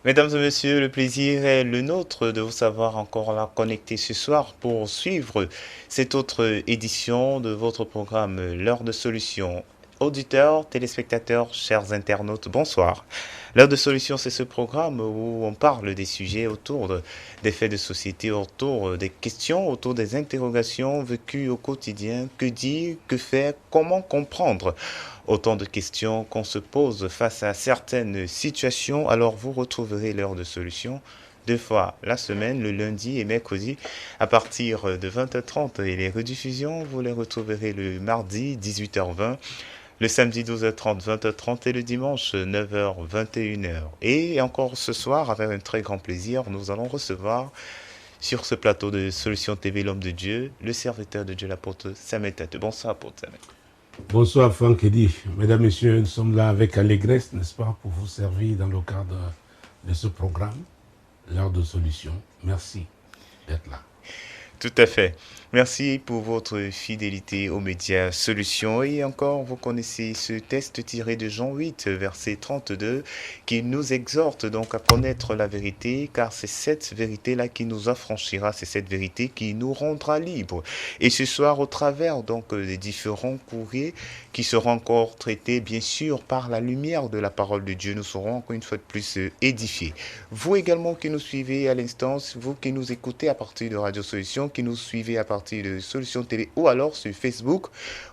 Mesdames et messieurs, le plaisir est le nôtre de vous savoir encore là connectés ce soir pour suivre cette autre édition de votre programme L'heure de solution. Auditeurs, téléspectateurs, chers internautes, bonsoir. L'heure de solution, c'est ce programme où on parle des sujets des faits de société, autour des questions, autour des interrogations vécues au quotidien. Que dire, que faire, comment comprendre? Autant de questions qu'on se pose face à certaines situations. Alors vous retrouverez l'heure de solution 2 fois la semaine, le lundi et mercredi, à partir de 20h30. Et les rediffusions, vous les retrouverez le mardi 18h20, le samedi 12h30, 20h30 et le dimanche 9h, 21h. Et encore ce soir, avec un très grand plaisir, nous allons recevoir sur ce plateau de Solution TV l'homme de Dieu, le serviteur de Dieu, l'apôtre Samuel Tate. Bonsoir, apôtre Samuel. Bonsoir Franck Eddy. Mesdames, Messieurs, nous sommes là avec allégresse, n'est-ce pas, pour vous servir dans le cadre de ce programme, l'heure de solution. Merci d'être là. Tout à fait. Merci pour votre fidélité aux médias Solutions. Et encore, vous connaissez ce test tiré de Jean 8, verset 32, qui nous exhorte donc à connaître la vérité, car c'est cette vérité-là qui nous affranchira, c'est cette vérité qui nous rendra libres. Et ce soir, au travers donc des différents courriers qui seront encore traités, bien sûr, par la lumière de la parole de Dieu, nous serons encore une fois de plus édifiés. Vous également qui nous suivez à l'instance, vous qui nous écoutez à partir de Radio Solutions, qui nous suivez à partir de Solutions TV ou alors sur Facebook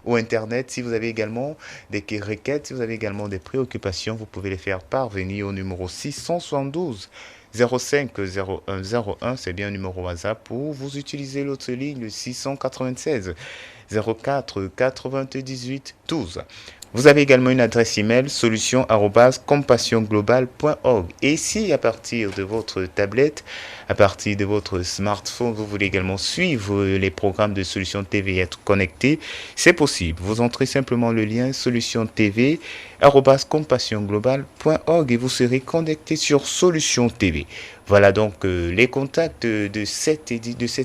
ou Internet. Si vous avez également des requêtes, si vous avez également des préoccupations, vous pouvez les faire parvenir au numéro 672 05 01 01. C'est bien un numéro WhatsApp ou vous utilisez l'autre ligne, le 696 04 98 12. Vous avez également une adresse email solution@compassionglobal.org. Et si à partir de votre tablette, à partir de votre smartphone, vous voulez également suivre les programmes de Solution TV et être connecté, c'est possible. Vous entrez simplement le lien solutiontv@compassionglobal.org et vous serez connecté sur Solution TV. Voilà donc les contacts de cette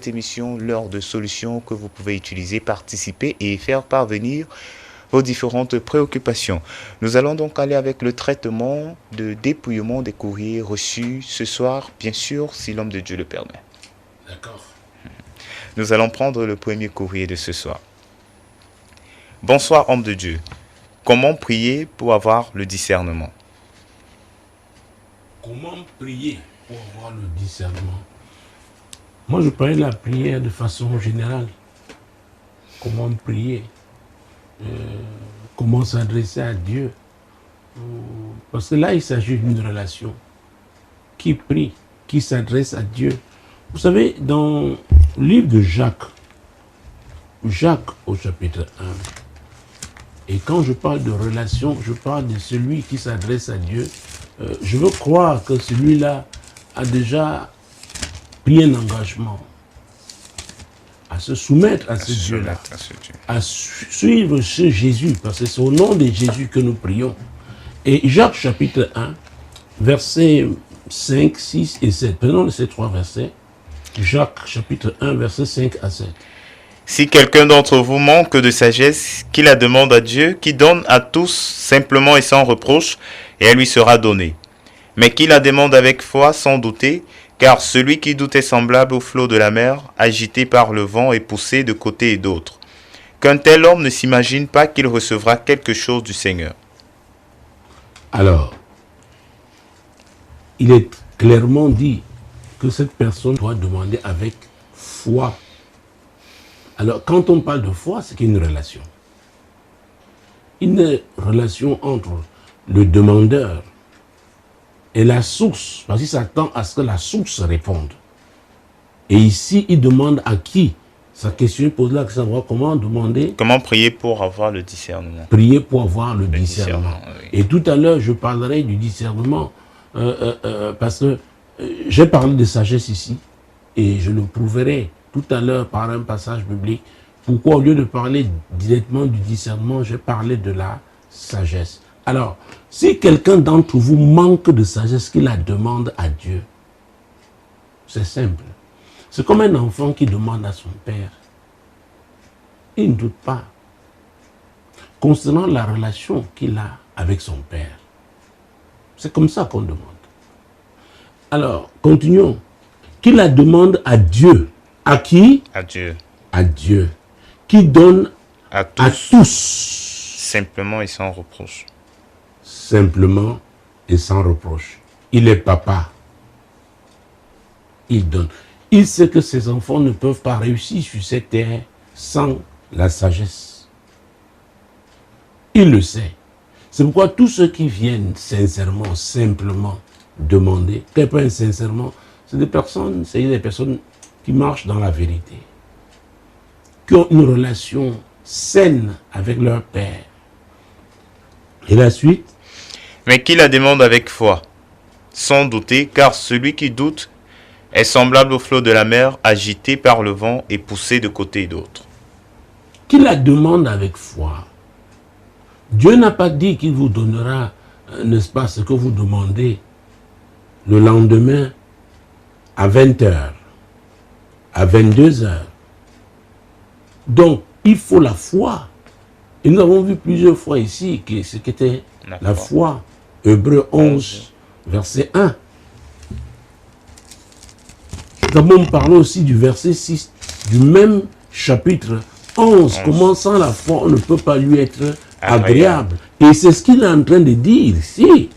émission, l'heure de solution que vous pouvez utiliser, participer et faire parvenir vos différentes préoccupations. Nous allons donc aller avec le traitement de dépouillement des courriers reçus ce soir, bien sûr, si l'homme de Dieu le permet. D'accord. Nous allons prendre le premier courrier de ce soir. Bonsoir, homme de Dieu. Comment prier pour avoir le discernement? Comment prier pour avoir le discernement? Moi, je parlais de la prière de façon générale. Comment prier? Comment s'adresser à Dieu? Parce que là, il s'agit d'une relation. Qui prie? Qui s'adresse à Dieu? Vous savez, dans le livre de Jacques au chapitre 1, et quand je parle de relation, je parle de celui qui s'adresse à Dieu. Je veux croire que celui-là a déjà pris un engagement à se soumettre à ce Dieu-là, à suivre ce Jésus, parce que c'est au nom de Jésus que nous prions. Et Jacques chapitre 1, versets 5, 6 et 7. Prenons ces trois versets. Jacques chapitre 1, versets 5 à 7. Si quelqu'un d'entre vous manque de sagesse, qu'il la demande à Dieu, qui donne à tous simplement et sans reproche, et elle lui sera donnée. Mais qu'il la demande avec foi, sans douter, car celui qui doute est semblable au flot de la mer, agité par le vent et poussé de côté et d'autre. Qu'un tel homme ne s'imagine pas qu'il recevra quelque chose du Seigneur. Alors, il est clairement dit que cette personne doit demander avec foi. Alors, quand on parle de foi, c'est qu'il y a une relation. Une relation entre le demandeur et la source, parce qu'il s'attend à ce que la source réponde. Et ici, il demande à qui? Sa question pose là, savoir comment demander. Comment prier pour avoir le discernement? Prier pour avoir le discernement. Oui. Et tout à l'heure, je parlerai du discernement, parce que j'ai parlé de sagesse ici, et je le prouverai tout à l'heure par un passage biblique. Pourquoi, au lieu de parler directement du discernement, j'ai parlé de la sagesse. Alors, si quelqu'un d'entre vous manque de sagesse, qu'il la demande à Dieu, c'est simple. C'est comme un enfant qui demande à son père. Il ne doute pas. Concernant la relation qu'il a avec son père, c'est comme ça qu'on demande. Alors, continuons. Qui la demande à Dieu. À qui? À Dieu. À Dieu. Qui donne À à tous. tous. Simplement et sans reproche. Simplement et sans reproche. Il est papa. Il donne. Il sait que ses enfants ne peuvent pas réussir sur cette terre sans la sagesse. Il le sait. C'est pourquoi tous ceux qui viennent sincèrement, simplement demander, quelqu'un sincèrement, c'est des personnes qui marchent dans la vérité, qui ont une relation saine avec leur Père. Et la suite, Mais qui la demande avec foi, sans douter, car celui qui doute est semblable au flot de la mer, agité par le vent et poussé de côté et d'autre. qui la demande avec foi. Dieu n'a pas dit qu'il vous donnera, n'est-ce pas, ce que vous demandez le lendemain à 20h, à 22h. Donc, il faut la foi. Et nous avons vu plusieurs fois ici que ce qu'était la foi. Hébreux 11, verset 1. Nous avons parlé aussi du verset 6 du même chapitre 11. Comment sans la foi, on ne peut pas lui être agréable. Et c'est ce qu'il est en train de dire ici,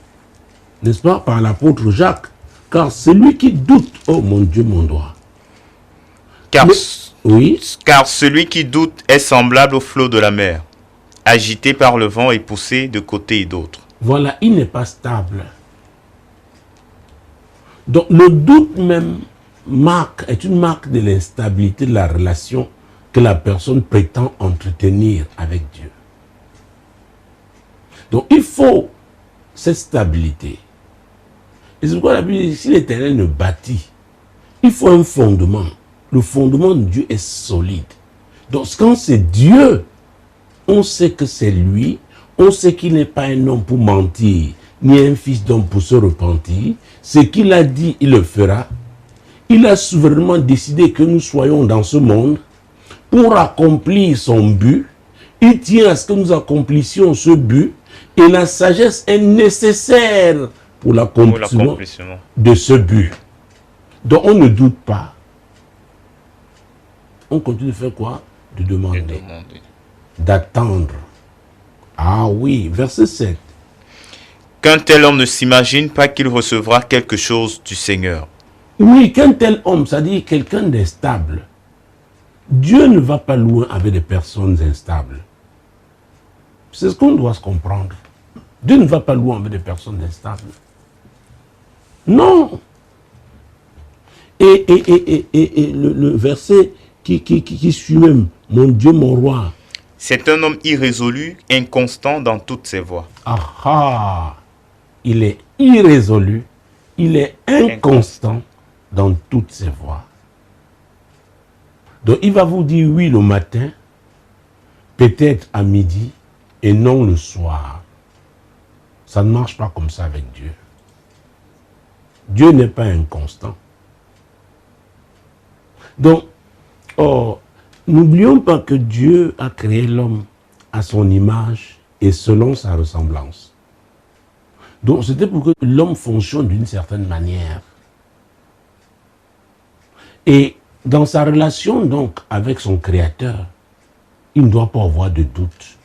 n'est-ce pas, par l'apôtre Jacques. Car celui qui doute, oh mon Dieu, mon doigt. Car, Oui, car celui qui doute est semblable au flot de la mer, agité par le vent et poussé de côté et d'autre. voilà, il n'est pas stable. Donc le doute même est une marque de l'instabilité de la relation que la personne prétend entretenir avec Dieu. Donc il faut cette stabilité. Et c'est pourquoi la Bible dit, si l'Éternel ne bâtit, il faut un fondement. Le fondement de Dieu est solide. Donc quand c'est Dieu, on sait que c'est lui, on sait qu'il n'est pas un homme pour mentir, ni un fils d'homme pour se repentir. Ce qu'il a dit, il le fera. Il a souverainement décidé que nous soyons dans ce monde pour accomplir son but. Il tient à ce que nous accomplissions ce but. Et la sagesse est nécessaire pour l'accomplissement de ce but. Donc on ne doute pas. On continue de faire quoi? De demander. D'attendre. Ah oui, verset 7. Qu'un tel homme ne s'imagine pas qu'il recevra quelque chose du Seigneur. Oui, qu'un tel homme, c'est-à-dire quelqu'un d'instable. Dieu ne va pas loin avec des personnes instables. C'est ce qu'on doit se comprendre. Dieu ne va pas loin avec des personnes instables. Non. Et le verset qui suit même, mon Dieu, mon roi. C'est un homme irrésolu, inconstant dans toutes ses voies. Ah, il est irrésolu, il est inconstant dans toutes ses voies. Donc il va vous dire oui le matin, peut-être à midi, et non le soir. Ça ne marche pas comme ça avec Dieu. Dieu n'est pas inconstant. Donc, n'oublions pas que Dieu a créé l'homme à son image et selon sa ressemblance. Donc, c'était pour que l'homme fonctionne d'une certaine manière. Et dans sa relation donc avec son Créateur, il ne doit pas avoir de doute.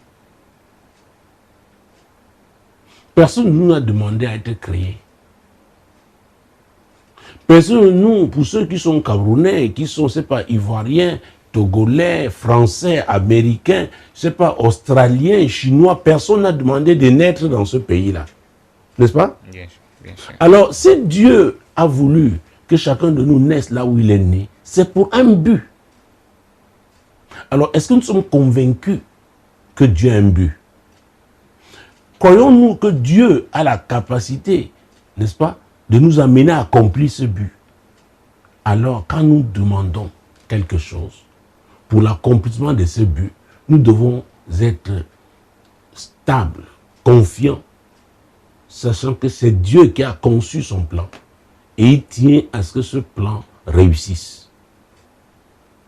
Personne ne nous a demandé à être créés. Personne, nous, pour ceux qui sont Camerounais, qui sont, c'est pas, Ivoiriens, Togolais, Français, Américains, c'est pas, Australiens, Chinois, personne n'a demandé de naître dans ce pays-là. N'est-ce pas? Bien sûr. Alors, si Dieu a voulu que chacun de nous naisse là où il est né, c'est pour un but. Alors, est-ce que nous sommes convaincus que Dieu a un but? Croyons-nous que Dieu a la capacité, n'est-ce pas, de nous amener à accomplir ce but? Alors, quand nous demandons quelque chose pour l'accomplissement de ce but, nous devons être stables, confiants, sachant que c'est Dieu qui a conçu son plan et il tient à ce que ce plan réussisse.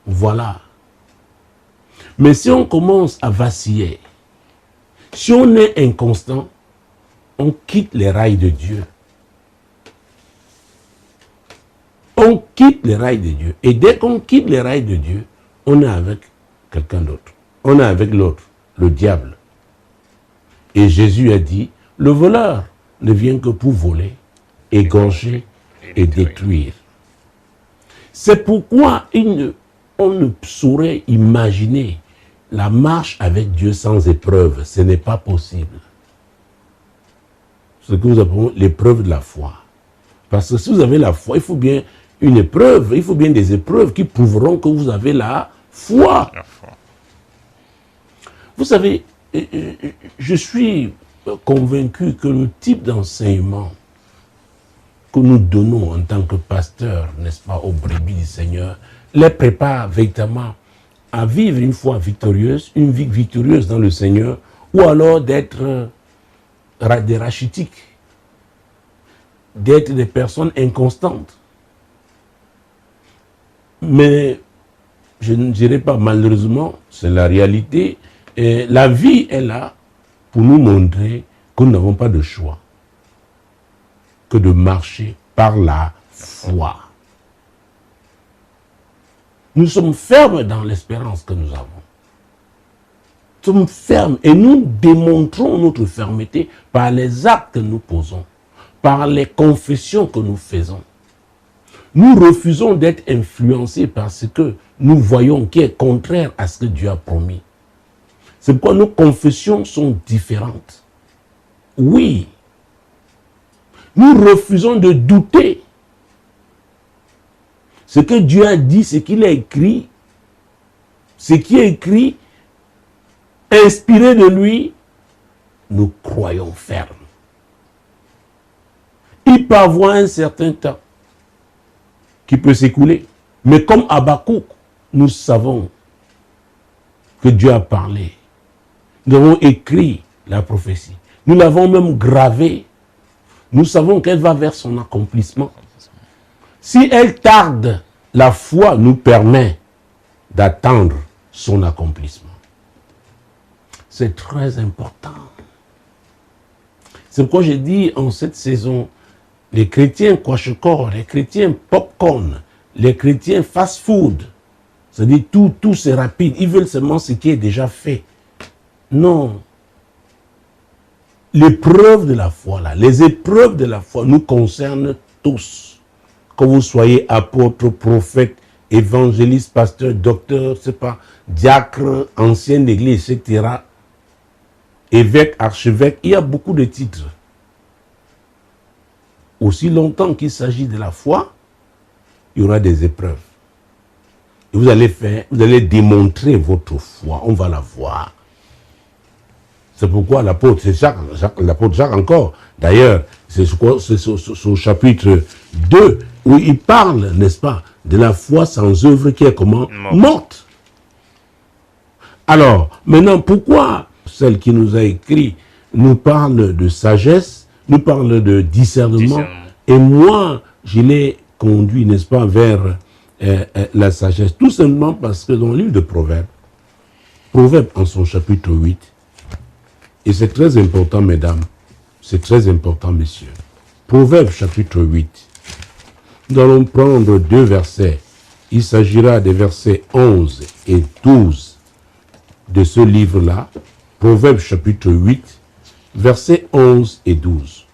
Voilà. Mais si on commence à vaciller, si on est inconstant, on quitte les rails de Dieu. quitte les rails de Dieu. Et dès qu'on quitte les rails de Dieu, on est avec quelqu'un d'autre. On est avec l'autre, le diable. Et Jésus a dit, le voleur ne vient que pour voler, égorger et détruire. C'est pourquoi on ne saurait imaginer la marche avec Dieu sans épreuve. Ce n'est pas possible. Ce que nous appelons l'épreuve de la foi. Parce que si vous avez la foi, il faut bien une épreuve, il faut bien des épreuves qui prouveront que vous avez la foi. Vous savez, je suis convaincu que le type d'enseignement que nous donnons en tant que pasteurs, n'est-ce pas, aux brebis du Seigneur, les prépare véritablement à vivre une foi victorieuse, une vie victorieuse dans le Seigneur, ou alors d'être des rachitiques, d'être des personnes inconstantes. Mais je ne dirais pas malheureusement, c'est la réalité. Et la vie est là pour nous montrer que nous n'avons pas de choix que de marcher par la foi. Nous sommes fermes dans l'espérance que nous avons. Nous sommes fermes et nous démontrons notre fermeté par les actes que nous posons, par les confessions que nous faisons. Nous refusons d'être influencés par ce que nous voyons qui est contraire à ce que Dieu a promis. C'est pourquoi nos confessions sont différentes. Oui. Nous refusons de douter. Ce que Dieu a dit, ce qu'il a écrit, ce qui est écrit, inspiré de lui, nous croyons ferme. Il peut avoir un certain temps qui peut s'écouler. Mais comme Habakkuk, nous savons que Dieu a parlé. Nous avons écrit la prophétie. Nous l'avons même gravée. Nous savons qu'elle va vers son accomplissement. Si elle tarde, la foi nous permet d'attendre son accomplissement. C'est très important. C'est pourquoi j'ai dit en cette saison, les chrétiens quachecor, les chrétiens popcorn, les chrétiens fast-food, c'est-à-dire tout c'est rapide. Ils veulent seulement ce qui est déjà fait. Non. L'épreuve de la foi, là, les épreuves de la foi nous concernent tous. Que vous soyez apôtre, prophète, évangéliste, pasteur, docteur, c'est pas, diacre, ancien d'église, etc. Évêque, archevêque, il y a beaucoup de titres. Aussi longtemps qu'il s'agit de la foi, il y aura des épreuves. Et vous allez démontrer votre foi, on va la voir. C'est pourquoi l'apôtre Jacques encore, d'ailleurs, c'est au chapitre 2, où il parle, n'est-ce pas, de la foi sans œuvre qui est comment? Morte. Alors, maintenant, pourquoi celle qui nous a écrit nous parle de sagesse, nous parle de discernement, et moi, je l'ai conduit, n'est-ce pas, vers la sagesse, tout simplement parce que dans le livre de Proverbes en son chapitre 8, et c'est très important, mesdames, c'est très important, messieurs. Proverbes chapitre 8. Nous allons prendre 2 versets. Il s'agira des versets 11 et 12 de ce livre-là. Proverbes chapitre 8, versets 11 et 12.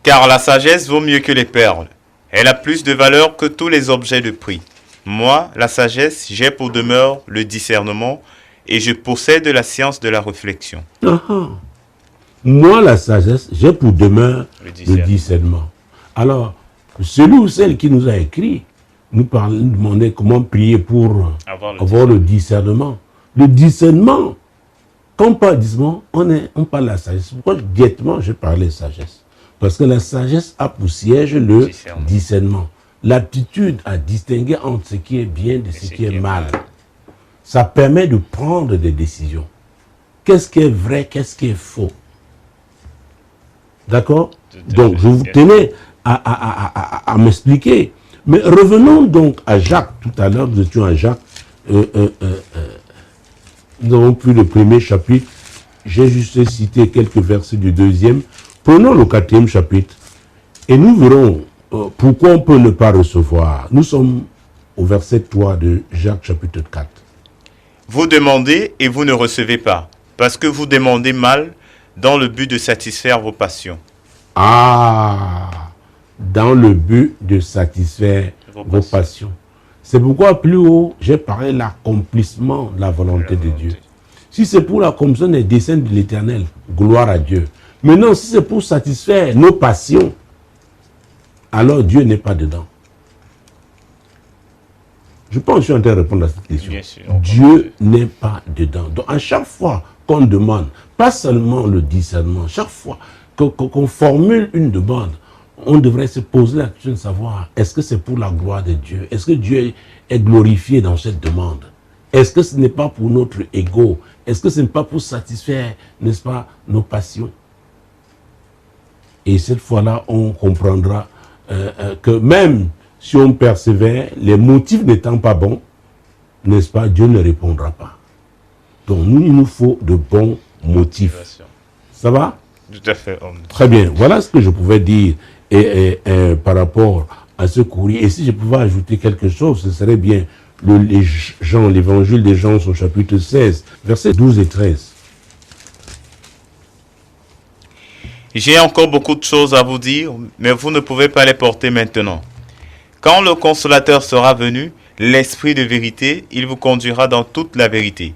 Car la sagesse vaut mieux que les perles. Elle a plus de valeur que tous les objets de prix. Moi, la sagesse, j'ai pour demeure le discernement, et je possède la science de la réflexion. Moi, la sagesse, j'ai pour demeure le discernement. Alors, celui ou celle qui nous a écrit, nous demandait comment prier pour avoir le discernement. Le discernement, quand on parle de discernement, on parle de la sagesse. Pourquoi directement je parlais de sagesse? Parce que la sagesse a pour siège le discernement. L'aptitude à distinguer entre ce qui est bien de ce qui est mal. Ça permet de prendre des décisions. Qu'est-ce qui est vrai, qu'est-ce qui est faux? D'accord? Donc, je vous tenais à m'expliquer. Mais revenons donc à Jacques. Tout à l'heure, nous étions à Jacques. Nous avons pris le premier chapitre. J'ai juste cité quelques versets du deuxième. Prenons le 4e chapitre. Et nous verrons pourquoi on peut ne pas recevoir? Nous sommes au verset 3 de Jacques chapitre 4. Vous demandez et vous ne recevez pas, parce que vous demandez mal dans le but de satisfaire vos passions. Ah, dans le but de satisfaire vos passions. C'est pourquoi plus haut, j'ai parlé de l'accomplissement de la volonté de Dieu. Si c'est pour l'accomplissement des desseins de l'Éternel, gloire à Dieu. Maintenant, si c'est pour satisfaire nos passions, alors Dieu n'est pas dedans. Je pense que je suis en train de répondre à cette question. Bien sûr, Dieu n'est pas dedans. Donc, à chaque fois qu'on demande, pas seulement le discernement, chaque fois qu'on formule une demande, on devrait se poser la question de savoir, est-ce que c'est pour la gloire de Dieu? Est-ce que Dieu est glorifié dans cette demande? Est-ce que ce n'est pas pour notre ego? Est-ce que ce n'est pas pour satisfaire, n'est-ce pas, nos passions? Et cette fois-là, on comprendra que même si on persévère, les motifs n'étant pas bons, n'est-ce pas, Dieu ne répondra pas. Donc, nous, il nous faut de bons motifs. Ça va? Tout à fait. Très bien. Voilà ce que je pouvais dire par rapport à ce courrier. Et si je pouvais ajouter quelque chose, ce serait bien l'évangile des Jean, son chapitre 16, versets 12 et 13. J'ai encore beaucoup de choses à vous dire, mais vous ne pouvez pas les porter maintenant. Quand le consolateur sera venu, l'Esprit de vérité, il vous conduira dans toute la vérité.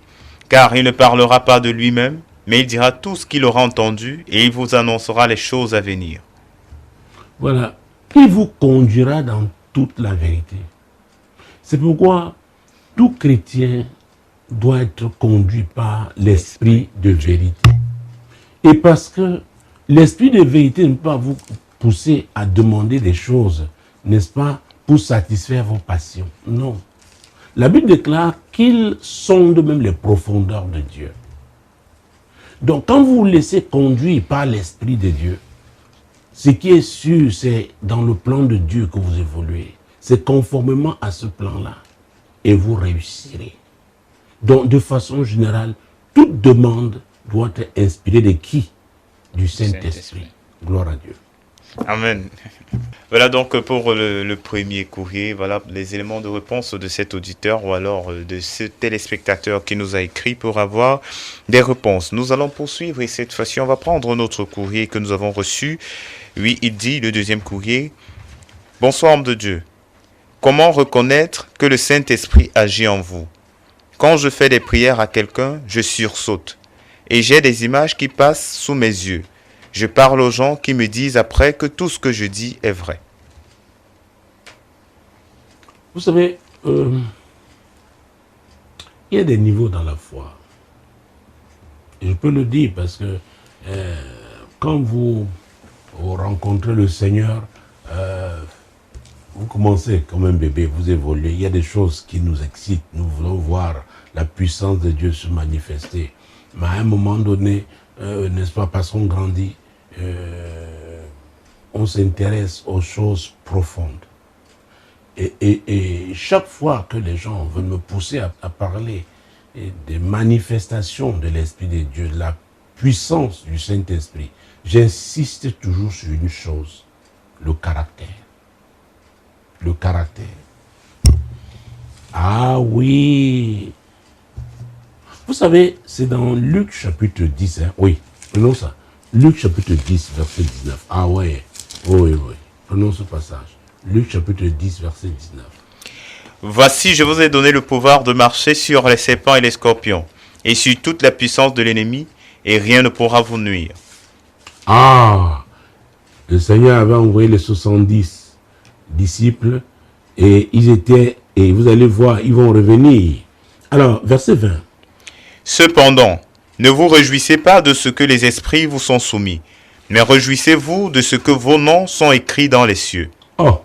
Car il ne parlera pas de lui-même, mais il dira tout ce qu'il aura entendu et il vous annoncera les choses à venir. Voilà. Il vous conduira dans toute la vérité. C'est pourquoi tout chrétien doit être conduit par l'Esprit de vérité. Et parce que l'Esprit de vérité ne peut pas vous pousser à demander des choses, n'est-ce pas, pour satisfaire vos passions. Non. La Bible déclare qu'il sonde même les profondeurs de Dieu. Donc, quand vous vous laissez conduire par l'Esprit de Dieu, ce qui est sûr, c'est dans le plan de Dieu que vous évoluez. C'est conformément à ce plan-là. Et vous réussirez. Donc, de façon générale, toute demande doit être inspirée de qui? Du Saint-Esprit. Gloire à Dieu. Amen. Voilà donc pour le premier courrier, voilà les éléments de réponse de cet auditeur ou alors de ce téléspectateur qui nous a écrit pour avoir des réponses. Nous allons poursuivre et cette fois-ci on va prendre notre courrier que nous avons reçu. Oui, il dit, le deuxième courrier. Bonsoir homme de Dieu. Comment reconnaître que le Saint-Esprit agit en vous? Quand je fais des prières à quelqu'un, je sursaute et j'ai des images qui passent sous mes yeux. Je parle aux gens qui me disent après que tout ce que je dis est vrai. Vous savez, il y a des niveaux dans la foi. Et je peux le dire parce que quand vous rencontrez le Seigneur, vous commencez comme un bébé, vous évoluez. Il y a des choses qui nous excitent. Nous voulons voir la puissance de Dieu se manifester. Mais à un moment donné, n'est-ce pas, parce qu'on grandit, on s'intéresse aux choses profondes. Et chaque fois que les gens veulent me pousser à parler des manifestations de l'Esprit de Dieu, de la puissance du Saint-Esprit, j'insiste toujours sur une chose, le caractère. Le caractère. Ah oui. Vous savez, c'est dans Luc chapitre 10, hein? Oui, prenons ça. Luc chapitre 10, verset 19. Ah ouais, oui. Prenons ce passage. Luc chapitre 10, verset 19. Voici, je vous ai donné le pouvoir de marcher sur les serpents et les scorpions, et sur toute la puissance de l'ennemi, et rien ne pourra vous nuire. Ah, le Seigneur avait envoyé les 70 disciples, et ils étaient, et vous allez voir, ils vont revenir. Alors, verset 20. Cependant, ne vous réjouissez pas de ce que les esprits vous sont soumis, mais réjouissez-vous de ce que vos noms sont écrits dans les cieux. Oh,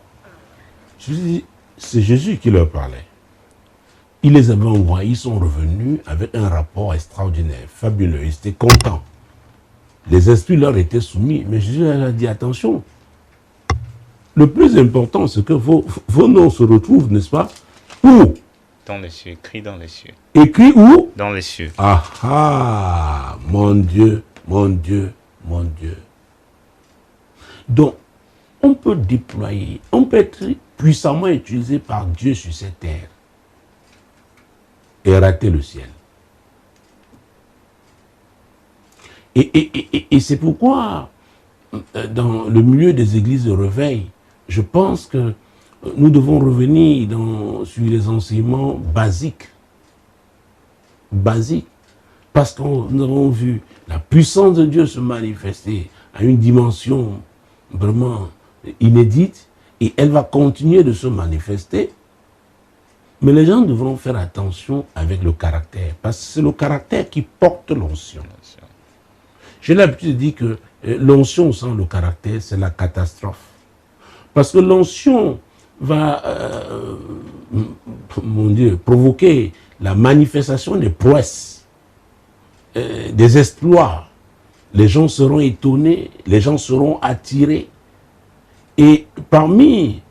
c'est Jésus qui leur parlait. Il les avait envoyés, ils sont revenus avec un rapport extraordinaire, fabuleux, ils étaient contents. Les esprits leur étaient soumis, mais Jésus leur a dit attention. Le plus important, c'est que vos noms se retrouvent, n'est-ce pas? Où? Dans les cieux, écrit dans les cieux. Écrit où? Dans les cieux. Ah, mon Dieu, mon Dieu, mon Dieu. Donc, on peut déployer, on peut être puissamment utilisé par Dieu sur cette terre et rater le ciel. Et c'est pourquoi, dans le milieu des églises de réveil, je pense que nous devons revenir sur les enseignements basiques. Parce que nous avons vu la puissance de Dieu se manifester à une dimension vraiment inédite, et elle va continuer de se manifester. Mais les gens devront faire attention avec le caractère, parce que c'est le caractère qui porte l'onction. J'ai l'habitude de dire que l'onction sans le caractère, c'est la catastrophe. Parce que l'onction va provoquer la manifestation des prouesses, des exploits. Les gens seront étonnés, les gens seront attirés. Et parmi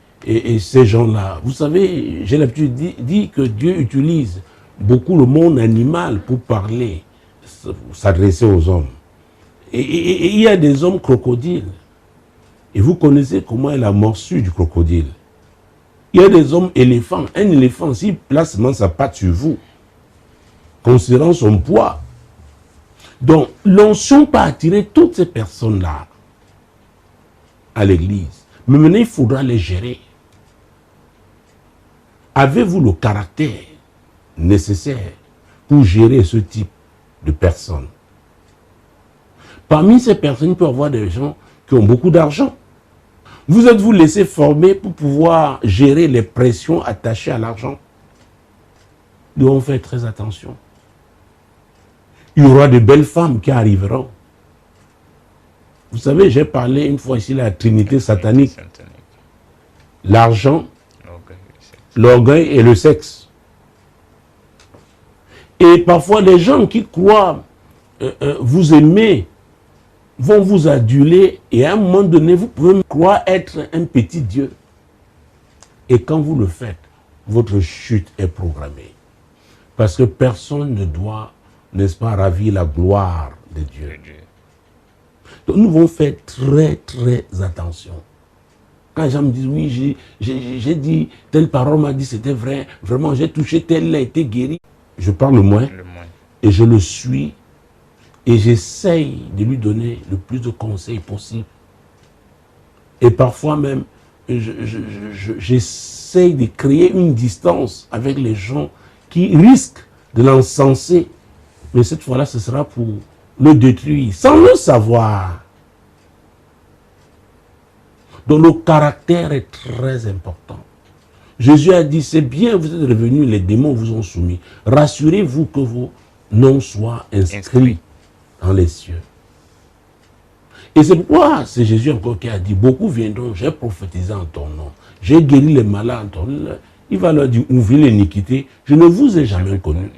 ces gens-là, vous savez, j'ai l'habitude de dire que Dieu utilise beaucoup le monde animal pour parler, s'adresser aux hommes. Et il y a des hommes crocodiles. Et vous connaissez comment est la morsure du crocodile. Il y a des hommes éléphants. Un éléphant, s'il place seulement sa patte sur vous, considérant son poids. Donc, l'onction peut attirer toutes ces personnes-là à l'église. Mais maintenant, il faudra les gérer. Avez-vous le caractère nécessaire pour gérer ce type de personnes? Parmi ces personnes, il peut y avoir des gens qui ont beaucoup d'argent. Vous êtes-vous laissé former pour pouvoir gérer les pressions attachées à l'argent? Nous devons faire très attention. Il y aura de belles femmes qui arriveront. Vous savez, j'ai parlé une fois ici de la trinité satanique. L'argent, l'orgueil et le sexe. Et parfois, les gens qui croient vous aimer vont vous aduler, et à un moment donné, vous pouvez croire être un petit Dieu. Et quand vous le faites, votre chute est programmée. Parce que personne ne doit, n'est-ce pas, ravir la gloire de Dieu. Donc nous devons faire très, très attention. Quand les gens me disent, oui, j'ai dit, telle parole m'a dit, c'était vrai, vraiment, j'ai touché, tel a été guéri. Je parle moins, et je le suis, et j'essaye de lui donner le plus de conseils possible. Et parfois même, j'essaye de créer une distance avec les gens qui risquent de l'encenser. Mais cette fois-là, ce sera pour le détruire, sans le savoir. Donc le caractère est très important. Jésus a dit, c'est bien, vous êtes revenus, les démons vous ont soumis. Rassurez-vous que vos noms soient inscrits dans les cieux. Et c'est pourquoi c'est Jésus encore qui a dit, beaucoup viendront, j'ai prophétisé en ton nom, j'ai guéri les malades en ton nom. Il va leur dire, ouvrez l'iniquité, je ne vous ai jamais connu.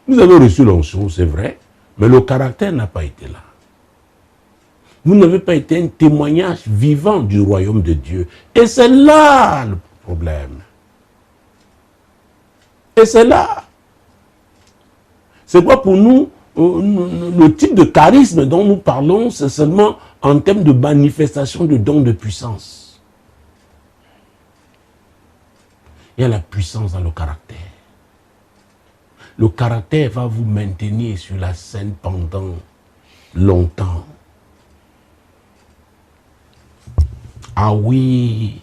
Vous avez reçu l'onction, c'est vrai, mais le caractère n'a pas été là. Vous n'avez pas été un témoignage vivant du royaume de Dieu. Et c'est là le problème. Et c'est là. C'est quoi pour nous, le type de charisme dont nous parlons, c'est seulement en termes de manifestation de dons de puissance. Il y a la puissance dans le caractère. Le caractère va vous maintenir sur la scène pendant longtemps. Ah oui,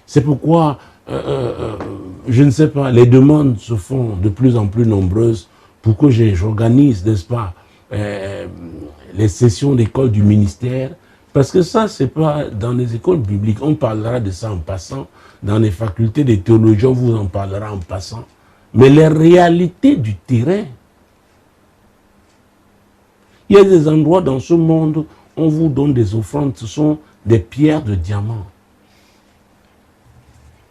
c'est pourquoi, je ne sais pas, les demandes se font de plus en plus nombreuses pour que j'organise, n'est-ce pas, les sessions d'école du ministère, parce que ça, c'est pas dans les écoles bibliques, on parlera de ça en passant, dans les facultés de théologie, on vous en parlera en passant, mais les réalités du terrain, il y a des endroits dans ce monde où on vous donne des offrandes, ce sont des pierres de diamant.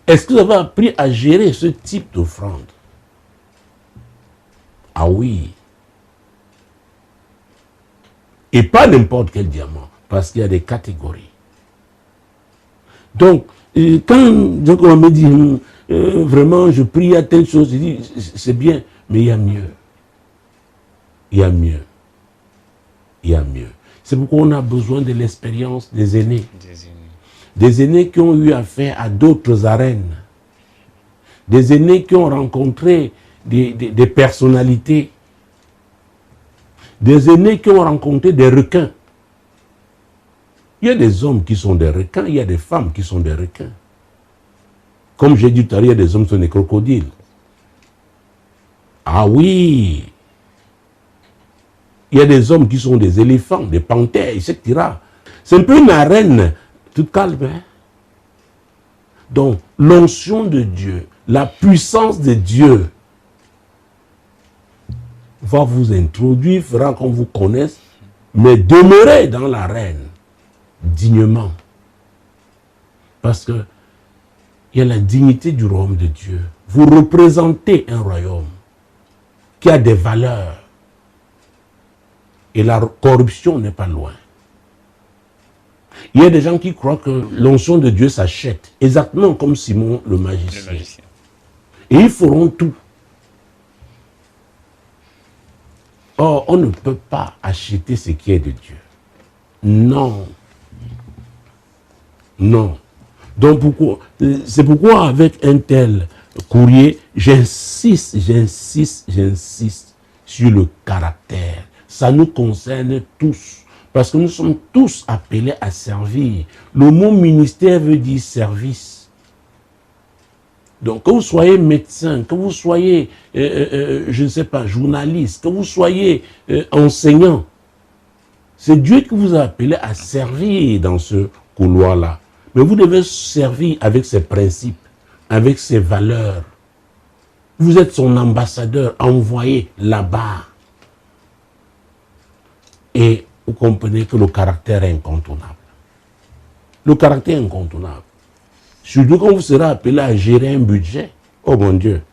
Est-ce que vous avez appris à gérer ce type d'offrande? Ah oui. Et pas n'importe quel diamant, parce qu'il y a des catégories. Donc, quand on me dit, vraiment, je prie à telle chose, je dis, c'est bien, mais il y a mieux. Il y a mieux. Il y a mieux. C'est pourquoi on a besoin de l'expérience des aînés. Des aînés. Des aînés qui ont eu affaire à d'autres arènes. Des aînés qui ont rencontré des personnalités. Des aînés qui ont rencontré des requins. Il y a des hommes qui sont des requins, il y a des femmes qui sont des requins. Comme j'ai dit tout à l'heure, il y a des hommes qui sont des crocodiles. Ah oui! Il y a des hommes qui sont des éléphants, des panthères, etc. C'est un peu une arène toute calme. Hein? Donc, l'onction de Dieu, la puissance de Dieu va vous introduire, fera qu'on vous connaisse, mais demeurez dans l'arène dignement. Parce que il y a la dignité du royaume de Dieu. Vous représentez un royaume qui a des valeurs. Et la corruption n'est pas loin. Il y a des gens qui croient que l'onction de Dieu s'achète, exactement comme Simon le magicien. Et ils feront tout. Or, on ne peut pas acheter ce qui est de Dieu. Non. Non. Donc, c'est pourquoi avec un tel courrier, j'insiste sur le caractère. Ça nous concerne tous. Parce que nous sommes tous appelés à servir. Le mot ministère veut dire service. Donc, que vous soyez médecin, que vous soyez, je ne sais pas, journaliste, que vous soyez enseignant, c'est Dieu qui vous a appelé à servir dans ce couloir-là. Mais vous devez servir avec ses principes, avec ses valeurs. Vous êtes son ambassadeur envoyé là-bas. Et vous comprenez que le caractère est incontournable. Le caractère est incontournable. Surtout quand vous serez appelé à gérer un budget. Oh mon Dieu.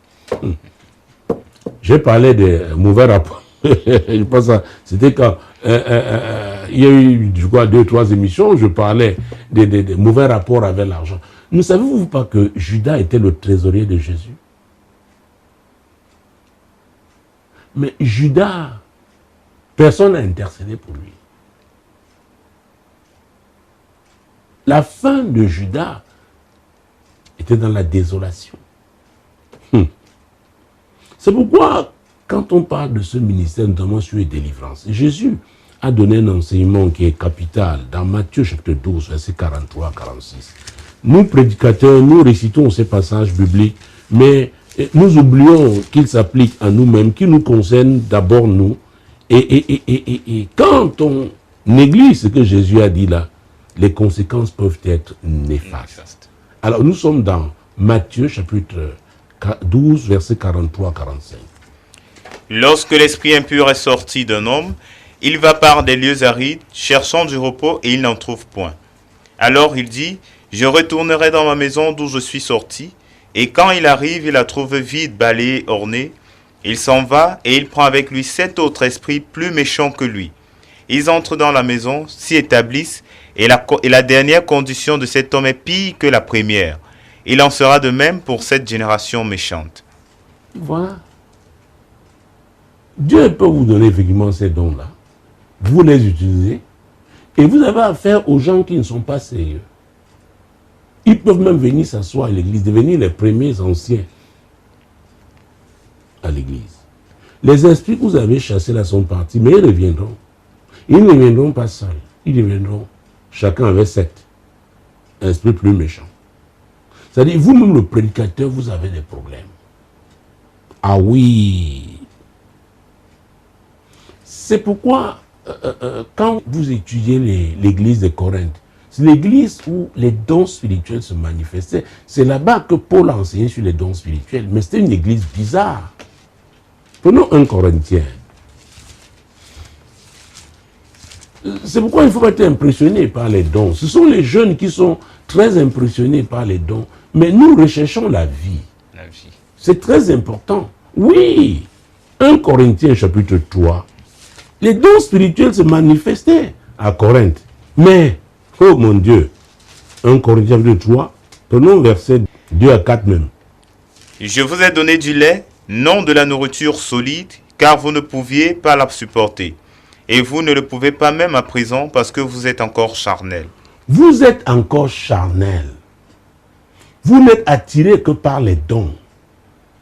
J'ai parlé de mauvais rapports. Je pense que c'était quand il y a eu, je crois, 2-3 émissions, je parlais des mauvais rapports avec l'argent. Ne savez-vous pas que Judas était le trésorier de Jésus? Mais Judas, personne n'a intercédé pour lui. La fin de Judas était dans la désolation. C'est pourquoi, quand on parle de ce ministère, notamment sur les délivrances, Jésus a donné un enseignement qui est capital dans Matthieu chapitre 12, verset 43 à 46. Nous, prédicateurs, nous récitons ces passages bibliques, mais nous oublions qu'ils s'appliquent à nous-mêmes, qu'ils nous concernent d'abord nous. Et quand on néglige ce que Jésus a dit là, les conséquences peuvent être néfastes. Alors nous sommes dans Matthieu chapitre 12, verset 43 à 45. Lorsque l'esprit impur est sorti d'un homme, il va par des lieux arides, cherchant du repos, et il n'en trouve point. Alors il dit, je retournerai dans ma maison d'où je suis sorti, et quand il arrive, il la trouve vide, balayée, ornée. Il s'en va, et il prend avec lui 7 autres esprits plus méchants que lui. Ils entrent dans la maison, s'y établissent, et la dernière condition de cet homme est pire que la première. Il en sera de même pour cette génération méchante. Voilà. Dieu peut vous donner effectivement ces dons-là. Vous les utilisez. Et vous avez affaire aux gens qui ne sont pas sérieux. Ils peuvent même venir s'asseoir à l'église, devenir les premiers anciens à l'église. Les esprits que vous avez chassés là sont partis, mais ils reviendront. Ils ne reviendront pas seuls. Ils reviendront chacun avec 7 esprits plus méchants. C'est-à-dire, vous-même le prédicateur, vous avez des problèmes. Ah oui. C'est pourquoi, quand vous étudiez l'église de Corinthe, c'est l'église où les dons spirituels se manifestaient. C'est là-bas que Paul a enseigné sur les dons spirituels. Mais c'était une église bizarre. Prenons un Corinthien. C'est pourquoi il ne faut pas être impressionné par les dons. Ce sont les jeunes qui sont très impressionnés par les dons. Mais nous recherchons la vie. La vie. C'est très important. Oui. 1 Corinthiens chapitre 3. Les dons spirituels se manifestaient à Corinthe. Mais, oh mon Dieu, 1 Corinthiens chapitre 3, prenons verset 2 à 4 même. Je vous ai donné du lait, non de la nourriture solide, car vous ne pouviez pas la supporter. Et vous ne le pouvez pas même à présent parce que vous êtes encore charnel. Vous êtes encore charnel. Vous n'êtes attiré que par les dons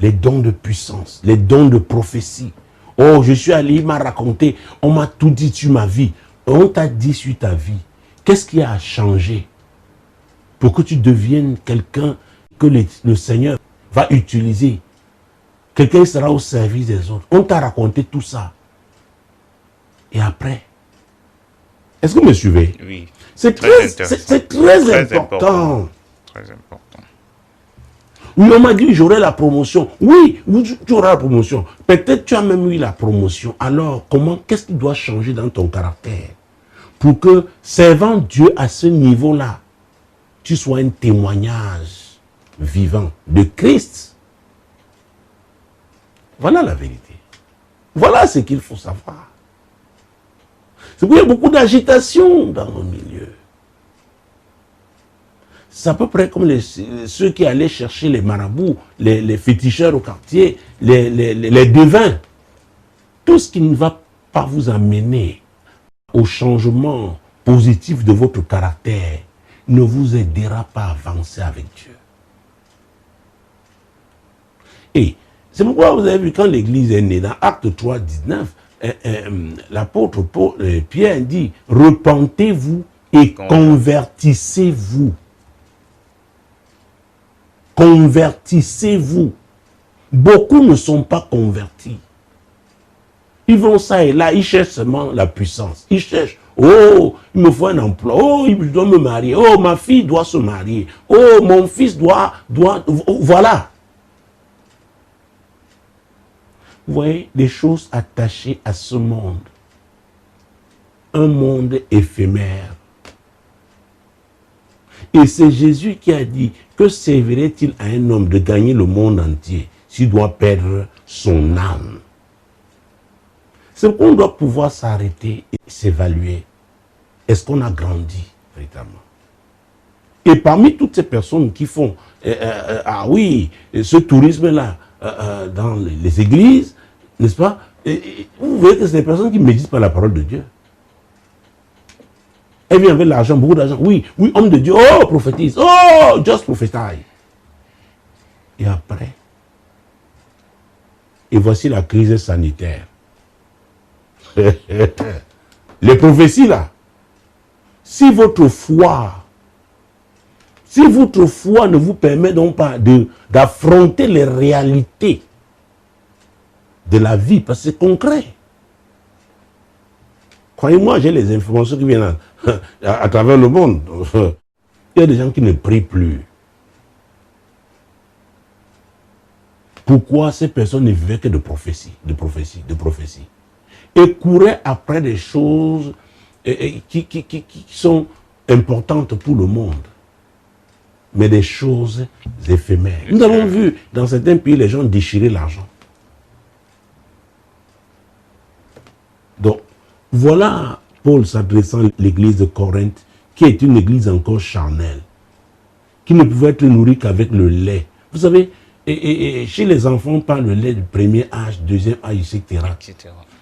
de puissance, les dons de prophétie. Oh, je suis allé, il m'a raconté, on m'a tout dit sur ma vie. On t'a dit sur ta vie. Qu'est-ce qui a changé pour que tu deviennes quelqu'un que le Seigneur va utiliser? Quelqu'un sera au service des autres. On t'a raconté tout ça. Et après, est-ce que vous me suivez? Oui. C'est très important. Très important. Oui, on m'a dit j'aurai la promotion. Oui, tu auras la promotion. Peut-être tu as même eu la promotion. Alors, qu'est-ce qui doit changer dans ton caractère pour que, servant Dieu à ce niveau-là, tu sois un témoignage vivant de Christ? Voilà la vérité. Voilà ce qu'il faut savoir. C'est pourquoi il y a beaucoup d'agitation dans nos milieux. C'est à peu près comme ceux qui allaient chercher les marabouts, les féticheurs au quartier, les devins. Tout ce qui ne va pas vous amener au changement positif de votre caractère ne vous aidera pas à avancer avec Dieu. Et c'est pourquoi vous avez vu quand l'Église est née, dans Acte 3, 19, l'apôtre Pierre dit « Repentez-vous et convertissez-vous. » Convertissez-vous. Beaucoup ne sont pas convertis. Ils vont ça et là, ils cherchent seulement la puissance. Ils cherchent, oh, il me faut un emploi, oh, je dois me marier, oh, ma fille doit se marier, oh, mon fils doit, voilà. Vous voyez, des choses attachées à ce monde. Un monde éphémère. Et c'est Jésus qui a dit, que servirait-il à un homme de gagner le monde entier s'il doit perdre son âme? C'est qu'on doit pouvoir s'arrêter et s'évaluer. Est-ce qu'on a grandi véritablement? Et parmi toutes ces personnes qui font, ah oui, ce tourisme-là dans les églises, n'est-ce pas? Vous voyez que c'est des personnes qui ne méditent pas la parole de Dieu. Elle vient avec l'argent, beaucoup d'argent. Oui, oui, homme de Dieu, oh, prophétise, oh, just prophesy. Et après, et voici la crise sanitaire. Les prophéties là, si votre foi ne vous permet donc pas d'affronter les réalités de la vie, parce que c'est concret. Croyez-moi, j'ai les informations qui viennent à travers le monde. Il y a des gens qui ne prient plus. Pourquoi ces personnes ne vivaient que de prophétie, de prophétie, de prophétie? Et couraient après des choses qui sont importantes pour le monde, mais des choses éphémères. Nous avons vu dans certains pays les gens déchirer l'argent. Donc, voilà Paul s'adressant à l'église de Corinthe, qui est une église encore charnelle, qui ne pouvait être nourrie qu'avec le lait. Vous savez, et chez les enfants, pas le lait du premier âge, deuxième âge, etc.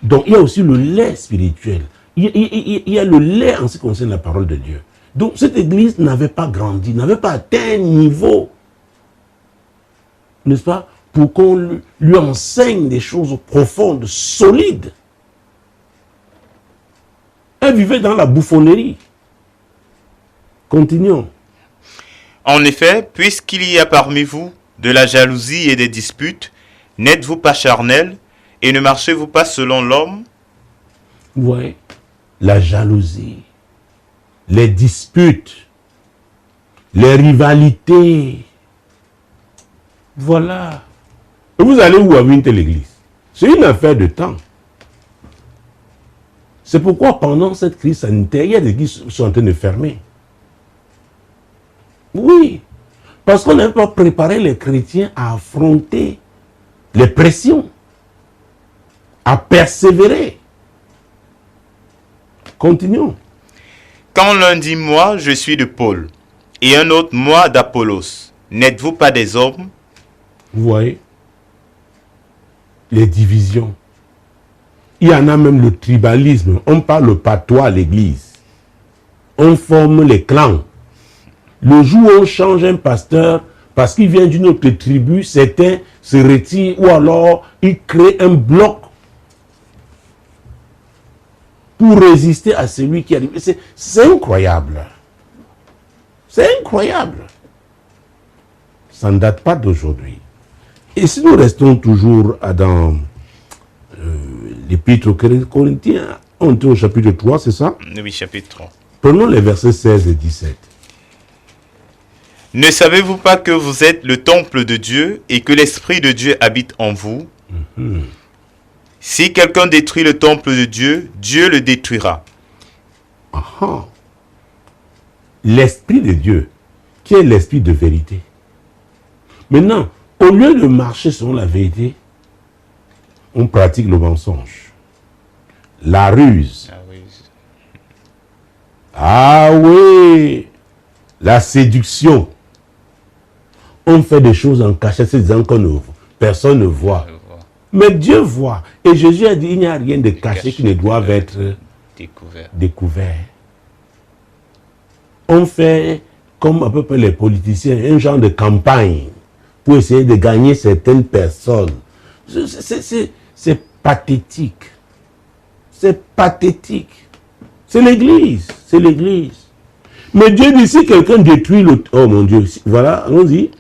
Donc, il y a aussi le lait spirituel. Il y a le lait en ce qui concerne la parole de Dieu. Donc, cette église n'avait pas grandi, n'avait pas atteint un niveau, n'est-ce pas, pour qu'on lui enseigne des choses profondes, solides. Elle vivait dans la bouffonnerie. Continuons. En effet, puisqu'il y a parmi vous de la jalousie et des disputes, n'êtes-vous pas charnel et ne marchez-vous pas selon l'homme? Oui, la jalousie, les disputes, les rivalités. Voilà. Et vous allez où avec une telle église? C'est une affaire de temps. C'est pourquoi pendant cette crise sanitaire, il y a des églises qui sont en train de fermer. Oui, parce qu'on n'avait pas préparé les chrétiens à affronter les pressions, à persévérer. Continuons. Quand l'un dit moi, je suis de Paul, et un autre moi d'Apollos, n'êtes-vous pas des hommes? Vous voyez, les divisions, Il y en a même le tribalisme. On parle le patois à l'église. On forme les clans. Le jour où on change un pasteur, parce qu'il vient d'une autre tribu, certains se retirent ou alors ils créent un bloc pour résister à celui qui arrive. C'est incroyable. C'est incroyable. Ça ne date pas d'aujourd'hui. Et si nous restons toujours dans l'épître aux Corinthiens, on est au chapitre 3, c'est ça? Oui, chapitre 3. Prenons les versets 16 et 17. Ne savez-vous pas que vous êtes le temple de Dieu et que l'Esprit de Dieu habite en vous? Si quelqu'un détruit le temple de Dieu, Dieu le détruira. L'Esprit de Dieu, qui est l'Esprit de vérité. Maintenant, au lieu de marcher selon la vérité, on pratique le mensonge, la ruse. Ah oui, la séduction. On fait des choses en cachette, c'est disant que personne ne voit. Mais Dieu voit. Et Jésus a dit, il n'y a rien de caché qui ne doit être découvert. On fait, comme à peu près les politiciens, un genre de campagne pour essayer de gagner certaines personnes. C'est pathétique. C'est pathétique. C'est l'église. C'est l'église. Mais Dieu dit, si quelqu'un détruit le... Oh mon Dieu, voilà, allons-y.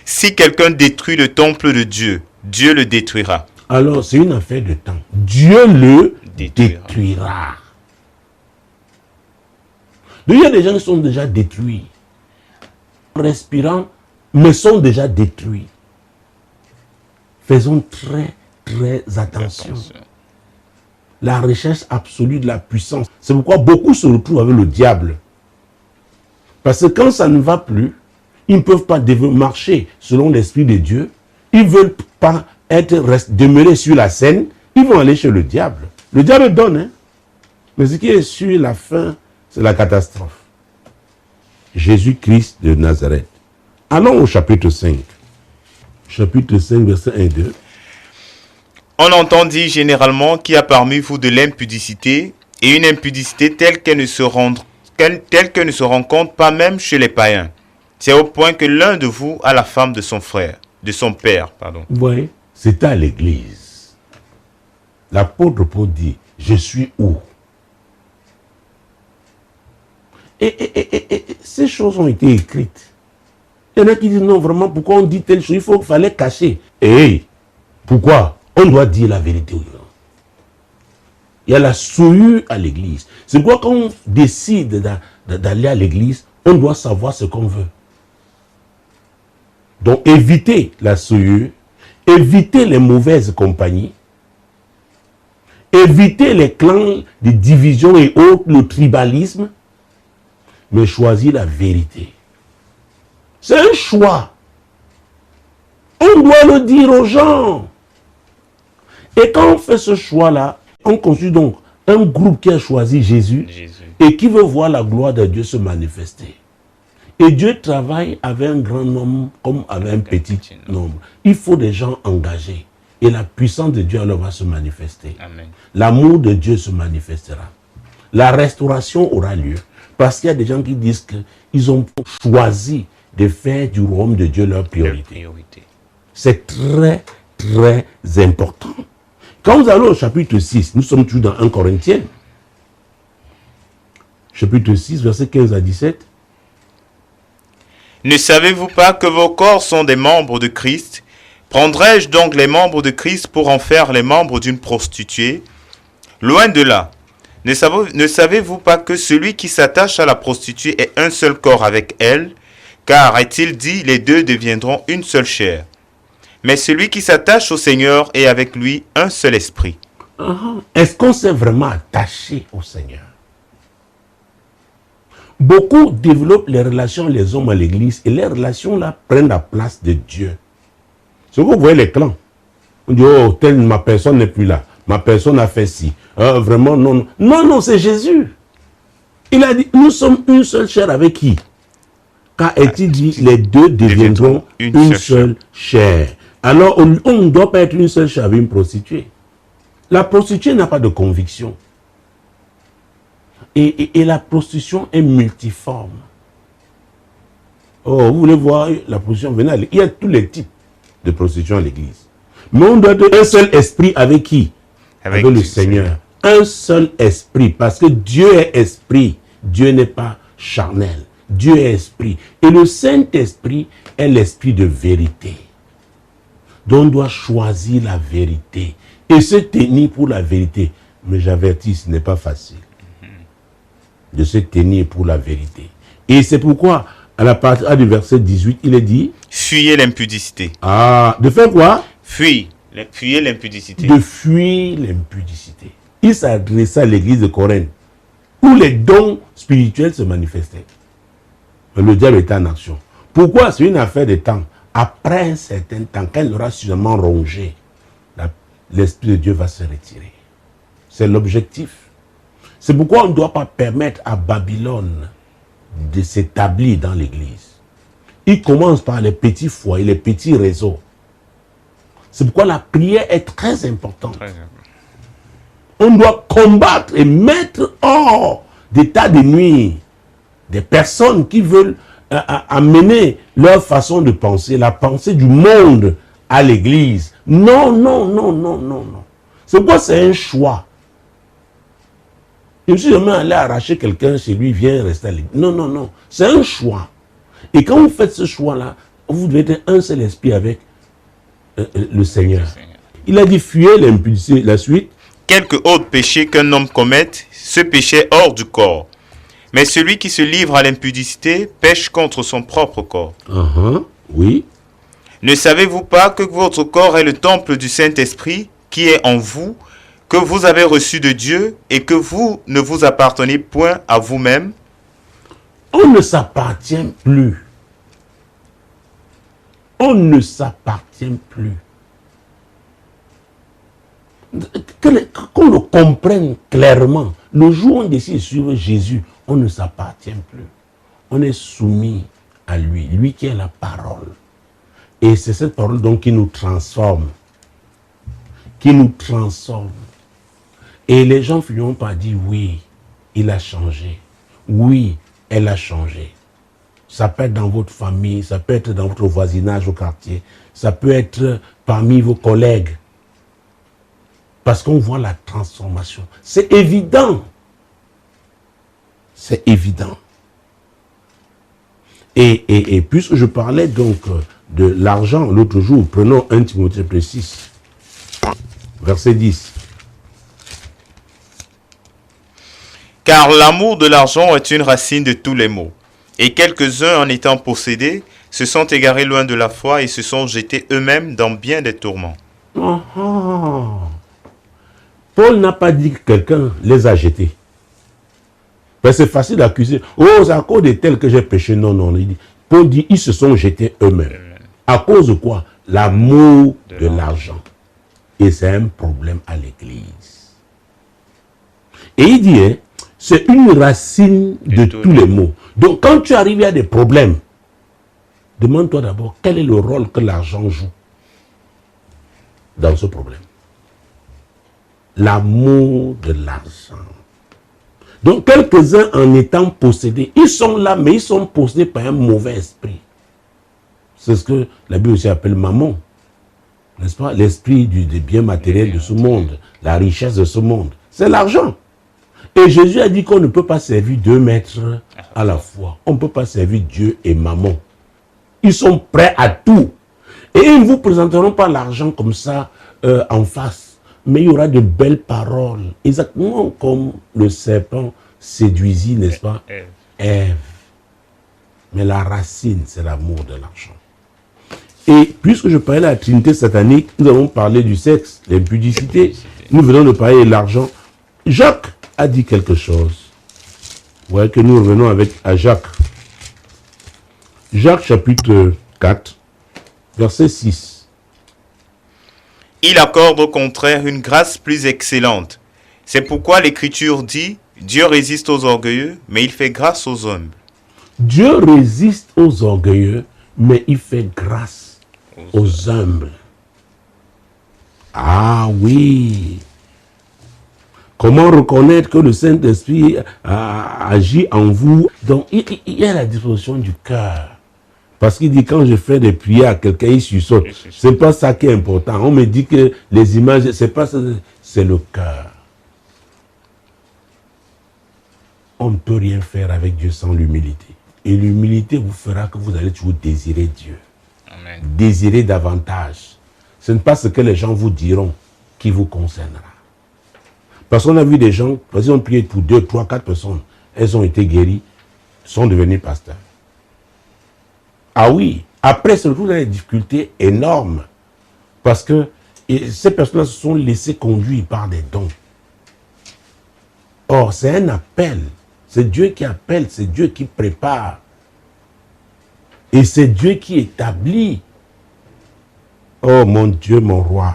Si quelqu'un détruit le temple de Dieu, Dieu le détruira. Alors, c'est une affaire de temps. Dieu le détruira. Donc, il y a des gens qui sont déjà détruits. Respirant, mais sont déjà détruits. Faisons très, très attention. La recherche absolue de la puissance. C'est pourquoi beaucoup se retrouvent avec le diable. Parce que quand ça ne va plus, ils ne peuvent pas marcher selon l'Esprit de Dieu. Ils ne veulent pas demeurer sur la scène. Ils vont aller chez le diable. Le diable donne, hein? Mais ce qui est sur la fin, c'est la catastrophe. Jésus-Christ de Nazareth. Allons au chapitre 5. Chapitre 5, verset 1 et 2. On entendit généralement qu'il y a parmi vous de l'impudicité, et une impudicité telle qu'elle ne se rencontre pas même chez les païens. C'est au point que l'un de vous a la femme de son frère, de son père, pardon. Oui, c'est à l'église. L'apôtre Paul dit, je suis où? Et ces choses ont été écrites. Il y en a qui disent, non, vraiment, pourquoi on dit telle chose? Fallait cacher. Et pourquoi? On doit dire la vérité aux gens. Il y a la souillure à l'église. C'est pourquoi quand on décide d'aller à l'église, on doit savoir ce qu'on veut. Donc, éviter la souillure, éviter les mauvaises compagnies, éviter les clans, les divisions et autres, le tribalisme, mais choisir la vérité. C'est un choix. On doit le dire aux gens. Et quand on fait ce choix-là, on constitue donc un groupe qui a choisi Jésus et qui veut voir la gloire de Dieu se manifester. Et Dieu travaille avec un grand nombre comme avec un petit nombre. Il faut des gens engagés. Et la puissance de Dieu alors va se manifester. L'amour de Dieu se manifestera. La restauration aura lieu. Parce qu'il y a des gens qui disent qu'ils ont choisi de faire du royaume de Dieu leur priorité. C'est très, très important. Quand vous allez au chapitre 6, nous sommes toujours dans 1 Corinthiens. Chapitre 6, versets 15 à 17. Ne savez-vous pas que vos corps sont des membres de Christ? Prendrais-je donc les membres de Christ pour en faire les membres d'une prostituée? Loin de là. Ne savez-vous pas que celui qui s'attache à la prostituée est un seul corps avec elle? Car, est-il dit, les deux deviendront une seule chair. Mais celui qui s'attache au Seigneur est avec lui un seul esprit. Est-ce qu'on s'est vraiment attaché au Seigneur? Beaucoup développent les relations les hommes à l'église et les relations là prennent la place de Dieu. C'est vous voyez les clans. On dit, oh, ma personne n'est plus là. Ma personne a fait ci. Vraiment, non. Non, c'est Jésus. Il a dit, nous sommes une seule chair avec qui? Car est-il dit, les deux deviendront une seule chair. Alors, on ne doit pas être une seule chair avec une prostituée. La prostituée n'a pas de conviction. Et la prostitution est multiforme. Oh, vous voulez voir la prostitution, venez à l'église. Il y a tous les types de prostitution à l'église. Mais on doit être un seul esprit avec qui? Avec le Seigneur. Un seul esprit, parce que Dieu est esprit. Dieu n'est pas charnel. Dieu est esprit. Et le Saint-Esprit est l'esprit de vérité. Donc on doit choisir la vérité et se tenir pour la vérité. Mais j'avertis, ce n'est pas facile de se tenir pour la vérité. Et c'est pourquoi, à la partie du verset 18, il est dit... Fuyez l'impudicité. Ah, de faire quoi? Fuyez l'impudicité. De fuir l'impudicité. Il s'adressait à l'église de Corinthe, où les dons spirituels se manifestaient. Mais le diable était en action. Pourquoi? C'est une affaire de temps. Après un certain temps, quand il aura suffisamment rongé, l'Esprit de Dieu va se retirer. C'est l'objectif. C'est pourquoi on ne doit pas permettre à Babylone de s'établir dans l'église. Il commence par les petits foyers, les petits réseaux. C'est pourquoi la prière est très importante. On doit combattre et mettre hors d'état de nuire des personnes qui veulent amener leur façon de penser, la pensée du monde à l'église. Non, non, non, non, non, non. C'est pourquoi c'est un choix. Je me suis jamais allé arracher quelqu'un chez lui, viens rester à l'église. Non, non, non. C'est un choix. Et quand vous faites ce choix-là, vous devez être un seul esprit avec le Seigneur. Il a dit, fuyez l'impudicité. La suite. Quelque autre péché qu'un homme commette, ce péché est hors du corps. Mais celui qui se livre à l'impudicité pêche contre son propre corps. Oui. Ne savez-vous pas que votre corps est le temple du Saint-Esprit qui est en vous, que vous avez reçu de Dieu et que vous ne vous appartenez point à vous-même? On ne s'appartient plus. On ne s'appartient plus. Qu'on le comprenne clairement. Le jour où on décide de suivre Jésus, on ne s'appartient plus. On est soumis à lui, lui qui est la parole. Et c'est cette parole donc qui nous transforme. Qui nous transforme. Et les gens finiront par dire, oui, il a changé. Oui, elle a changé. Ça peut être dans votre famille, ça peut être dans votre voisinage au quartier, ça peut être parmi vos collègues. Parce qu'on voit la transformation. C'est évident. C'est évident. Et puisque je parlais donc de l'argent l'autre jour, prenons 1 Timothée 6, verset 10. Car l'amour de l'argent est une racine de tous les maux. Et quelques-uns, en étant possédés, se sont égarés loin de la foi et se sont jetés eux-mêmes dans bien des tourments. Paul n'a pas dit que quelqu'un les a jetés. Ben c'est facile d'accuser. Oh, c'est à cause de tel que j'ai péché. Non, non. Paul dit, ils se sont jetés eux-mêmes. À cause de quoi? L'amour de l'argent. Et c'est un problème à l'église. Et il dit, hein, c'est une racine de tous les maux. Donc, quand tu arrives à des problèmes, demande-toi d'abord quel est le rôle que l'argent joue dans ce problème. L'amour de l'argent. Donc, quelques-uns en étant possédés, ils sont là, mais ils sont possédés par un mauvais esprit. C'est ce que la Bible aussi appelle mammon. N'est-ce pas? L'esprit des biens matériels de ce monde, la richesse de ce monde. C'est l'argent. Et Jésus a dit qu'on ne peut pas servir deux maîtres à la fois. On ne peut pas servir Dieu et mammon. Ils sont prêts à tout. Et ils ne vous présenteront pas l'argent comme ça en face. Mais il y aura de belles paroles. Exactement comme le serpent séduisit, n'est-ce pas? Ève. Mais la racine, c'est l'amour de l'argent. Et puisque je parlais de la trinité satanique, nous avons parlé du sexe, l'impudicité. Nous venons de parler de l'argent. Jacques a dit quelque chose. Vous voyez que nous revenons à Jacques. Jacques chapitre 4, verset 6. Il accorde au contraire une grâce plus excellente. C'est pourquoi l'Écriture dit, Dieu résiste aux orgueilleux, mais il fait grâce aux humbles. Dieu résiste aux orgueilleux, mais il fait grâce aux humbles. Ah oui. Comment reconnaître que le Saint-Esprit a agi en vous? Donc, il y a la disposition du cœur. Parce qu'il dit, quand je fais des prières à quelqu'un, il sursaute. C'est pas ça qui est important. On me dit que les images, c'est pas ça, c'est le cœur. On ne peut rien faire avec Dieu sans l'humilité. Et l'humilité vous fera que vous allez toujours désirer Dieu. Amen. Désirer davantage. Ce n'est pas ce que les gens vous diront qui vous concernera. Parce qu'on a vu des gens, parce qu'ils ont prié pour 2, 3, 4 personnes, elles ont été guéries, sont devenues pasteurs. Ah oui, après, se retrouvent dans des difficultés énormes. Parce que ces personnes-là se sont laissées conduire par des dons. Or, c'est un appel. C'est Dieu qui appelle, c'est Dieu qui prépare. Et c'est Dieu qui établit. Oh mon Dieu, mon roi.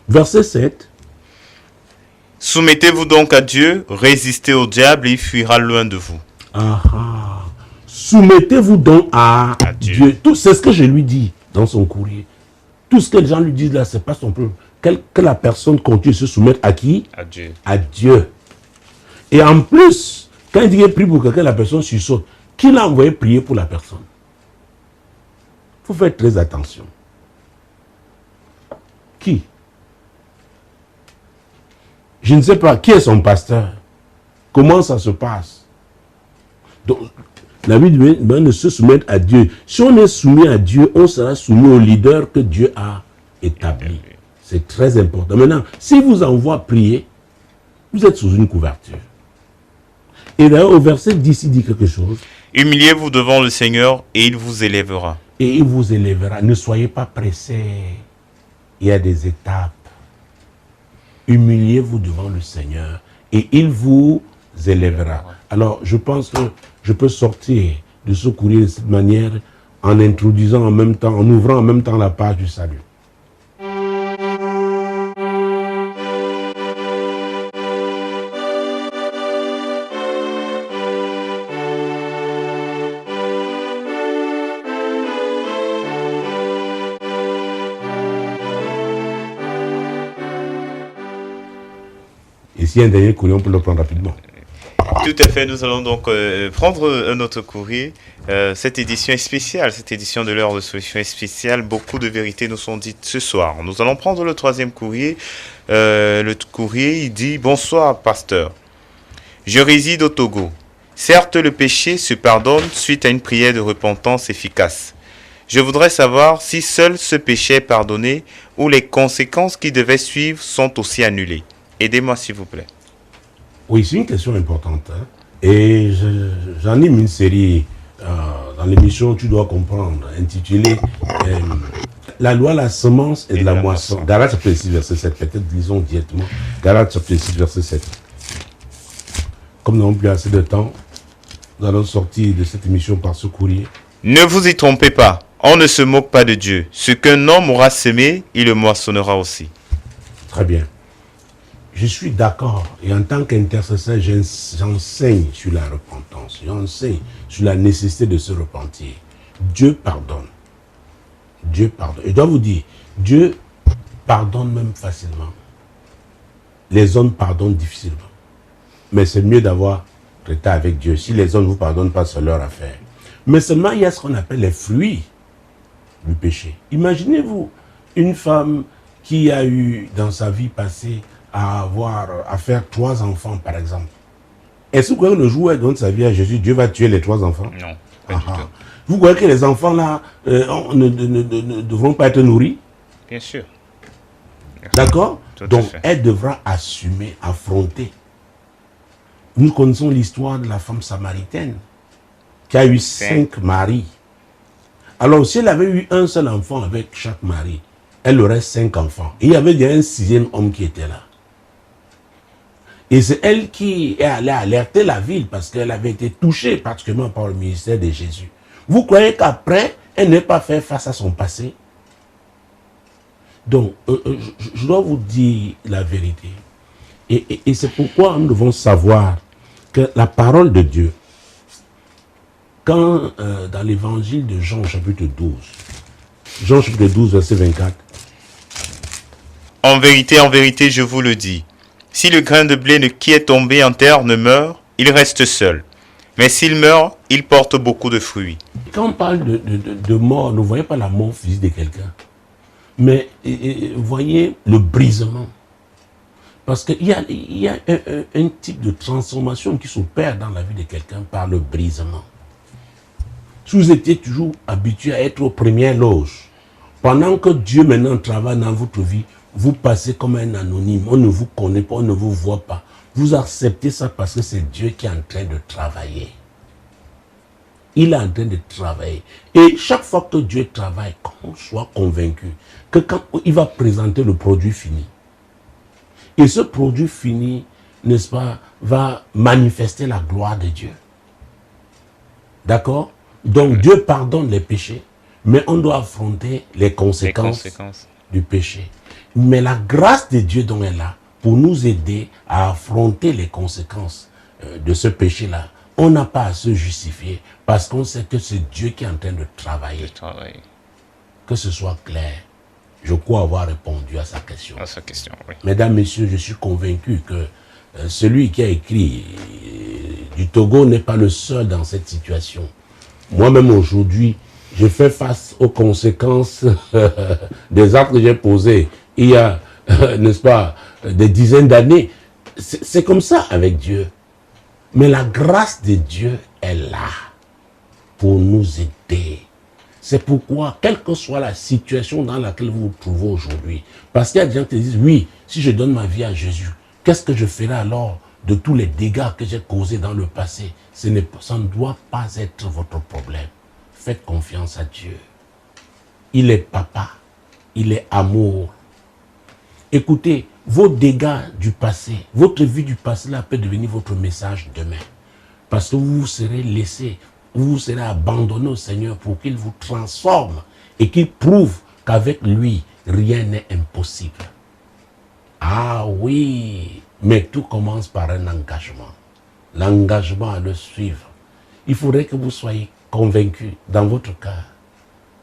Verset 7. Soumettez-vous donc à Dieu, résistez au diable et il fuira loin de vous. Soumettez-vous donc à Dieu. Dieu. Tout c'est ce que je lui dis dans son courrier. Tout ce que les gens lui disent là, c'est pas son problème. Que la personne continue de se soumettre à qui? À Dieu. À Dieu. Et en plus, quand il dit qu'il prie pour quelqu'un, la personne sursaute. Qui l'a envoyé prier pour la personne? Il faut faire très attention. Qui? Je ne sais pas. Qui est son pasteur? Comment ça se passe? Donc, la vie de se soumettre à Dieu. Si on est soumis à Dieu, on sera soumis au leader que Dieu a établi. C'est très important. Maintenant, s'il vous envoie prier, vous êtes sous une couverture. Et d'ailleurs, au verset 10, il dit quelque chose. Humiliez-vous devant le Seigneur et il vous élèvera. Et il vous élèvera. Ne soyez pas pressés. Il y a des étapes. Humiliez-vous devant le Seigneur et il vous élèvera. Alors, je pense que je peux sortir de ce courrier de cette manière en introduisant en même temps, en ouvrant en même temps la page du salut. Et s'il y a un dernier courrier, on peut le prendre rapidement. Tout à fait, nous allons donc prendre un autre courrier. Cette édition est spéciale, cette édition de l'heure de solution est spéciale. Beaucoup de vérités nous sont dites ce soir. Nous allons prendre le troisième courrier. Le courrier, il dit « Bonsoir, pasteur. Je réside au Togo. Certes, le péché se pardonne suite à une prière de repentance efficace. Je voudrais savoir si seul ce péché est pardonné ou les conséquences qui devaient suivre sont aussi annulées. Aidez-moi, s'il vous plaît. » Oui, c'est une question importante. Hein. Et j'anime une série dans l'émission Tu dois comprendre, intitulée La loi, la semence et de la moisson. Galates chapitre 6, verset 7. Peut-être lisons directement. Galates chapitre 6, verset 7. Comme nous n'avons plus assez de temps, nous allons sortir de cette émission par ce courrier. Ne vous y trompez pas. On ne se moque pas de Dieu. Ce qu'un homme aura semé, il le moissonnera aussi. Très bien. Je suis d'accord. Et en tant qu'intercesseur, j'enseigne sur la repentance. J'enseigne sur la nécessité de se repentir. Dieu pardonne. Dieu pardonne. Et je dois vous dire, Dieu pardonne même facilement. Les hommes pardonnent difficilement. Mais c'est mieux d'avoir traité avec Dieu. Si les hommes ne vous pardonnent pas, c'est leur affaire. Mais seulement, il y a ce qu'on appelle les fruits du péché. Imaginez-vous une femme qui a eu dans sa vie passée à faire 3 enfants, par exemple. Est-ce que vous croyez que le jour où elle donne sa vie à Jésus, Dieu va tuer les 3 enfants? Non, pas du tout. Vous croyez que les enfants là ne devront pas être nourris? Bien sûr. D'accord? Tout à Donc, fait. elle devra assumer, affronter. Nous connaissons l'histoire de la femme samaritaine qui a eu 5 maris. Alors, si elle avait eu un seul enfant avec chaque mari, elle aurait 5 enfants. Et il y avait déjà un 6e homme qui était là. Et c'est elle qui est allée alerter la ville parce qu'elle avait été touchée particulièrement par le ministère de Jésus. Vous croyez qu'après, elle n'est pas fait face à son passé? Donc, je dois vous dire la vérité. Et c'est pourquoi nous devons savoir que la parole de Dieu, quand dans l'évangile de Jean chapitre 12, Jean chapitre 12, verset 24. En vérité, je vous le dis, Si le grain de blé qui est tombé en terre ne meurt, il reste seul. Mais s'il meurt, il porte beaucoup de fruits. Quand on parle de mort, ne voyez pas la mort physique de quelqu'un. Mais voyez le brisement. Parce qu'il y a un type de transformation qui s'opère dans la vie de quelqu'un par le brisement. Si vous étiez toujours habitué à être aux premières loges, pendant que Dieu maintenant travaille dans votre vie, vous passez comme un anonyme, on ne vous connaît pas, on ne vous voit pas. Vous acceptez ça parce que c'est Dieu qui est en train de travailler. Il est en train de travailler. Et chaque fois que Dieu travaille, qu'on soit convaincu que quand il va présenter le produit fini, et ce produit fini, n'est-ce pas, va manifester la gloire de Dieu. D'accord? Donc Dieu pardonne les péchés, mais on doit affronter les conséquences du péché. Mais la grâce de Dieu dont elle est là, pour nous aider à affronter les conséquences de ce péché-là, on n'a pas à se justifier parce qu'on sait que c'est Dieu qui est en train de travailler. Que ce soit clair. Je crois avoir répondu à sa question. Oui. Mesdames, Messieurs, je suis convaincu que celui qui a écrit du Togo n'est pas le seul dans cette situation. Moi-même aujourd'hui, je fais face aux conséquences des actes que j'ai posés il y a, n'est-ce pas, des dizaines d'années. C'est comme ça avec Dieu. Mais la grâce de Dieu est là pour nous aider. C'est pourquoi, quelle que soit la situation dans laquelle vous vous trouvez aujourd'hui, parce qu'il y a des gens qui disent, oui, si je donne ma vie à Jésus, qu'est-ce que je ferai alors de tous les dégâts que j'ai causés dans le passé? Ça ne doit pas être votre problème. Faites confiance à Dieu. Il est papa, il est amour. Écoutez, vos dégâts du passé, votre vie du passé là peut devenir votre message demain. Parce que vous vous serez laissé, vous vous serez abandonné au Seigneur pour qu'il vous transforme et qu'il prouve qu'avec lui, rien n'est impossible. Ah oui, mais tout commence par un engagement. L'engagement à le suivre. Il faudrait que vous soyez convaincus dans votre cœur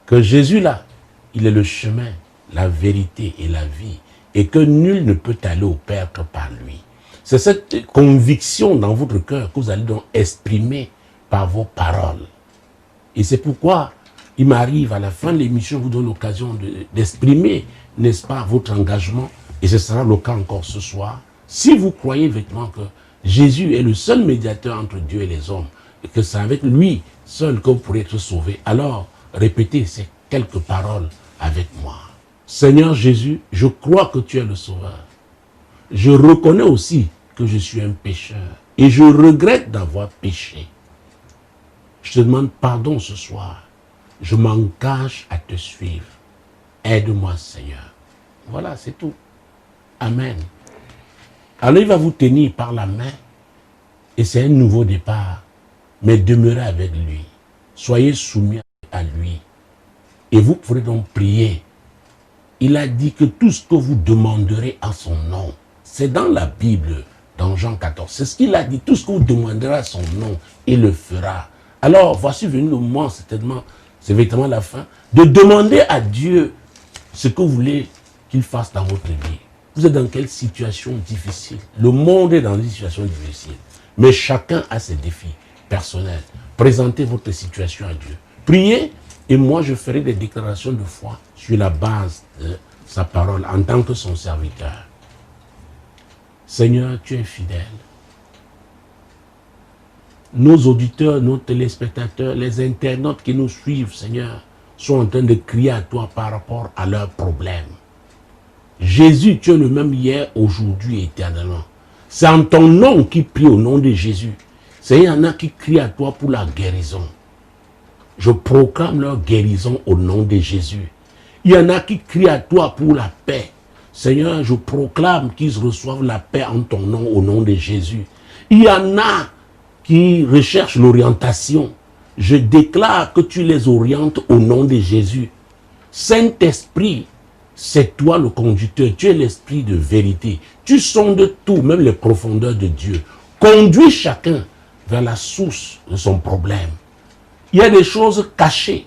que Jésus là, il est le chemin, la vérité et la vie. Et que nul ne peut aller au Père que par lui. C'est cette conviction dans votre cœur que vous allez donc exprimer par vos paroles. Et c'est pourquoi il m'arrive à la fin de l'émission, vous donne l'occasion d'exprimer, n'est-ce pas, votre engagement. Et ce sera le cas encore ce soir. Si vous croyez effectivement que Jésus est le seul médiateur entre Dieu et les hommes, et que c'est avec lui seul que vous pourrez être sauvés, alors répétez ces quelques paroles avec moi. Seigneur Jésus, je crois que tu es le Sauveur. Je reconnais aussi que je suis un pécheur et je regrette d'avoir péché. Je te demande pardon ce soir. Je m'engage à te suivre. Aide-moi, Seigneur. Voilà, c'est tout. Amen. Alors il va vous tenir par la main et c'est un nouveau départ. Mais demeurez avec lui. Soyez soumis à lui. Et vous pourrez donc prier. Il a dit que tout ce que vous demanderez à son nom, c'est dans la Bible, dans Jean 14. C'est ce qu'il a dit, tout ce que vous demanderez à son nom, il le fera. Alors, voici venu le moment, certainement, c'est véritablement la fin, de demander à Dieu ce que vous voulez qu'il fasse dans votre vie. Vous êtes dans quelle situation difficile? Le monde est dans une situation difficile. Mais chacun a ses défis personnels. Présentez votre situation à Dieu. Priez. Et moi, je ferai des déclarations de foi sur la base de sa parole en tant que son serviteur. Seigneur, tu es fidèle. Nos auditeurs, nos téléspectateurs, les internautes qui nous suivent, Seigneur, sont en train de crier à toi par rapport à leurs problèmes. Jésus, tu es le même hier, aujourd'hui et éternellement. C'est en ton nom qu'ils prient au nom de Jésus. Seigneur, il y en a qui crient à toi pour la guérison. Je proclame leur guérison au nom de Jésus. Il y en a qui crient à toi pour la paix. Seigneur, je proclame qu'ils reçoivent la paix en ton nom au nom de Jésus. Il y en a qui recherchent l'orientation. Je déclare que tu les orientes au nom de Jésus. Saint-Esprit, c'est toi le conducteur. Tu es l'esprit de vérité. Tu sondes tout, même les profondeurs de Dieu. Conduis chacun vers la source de son problème. Il y a des choses cachées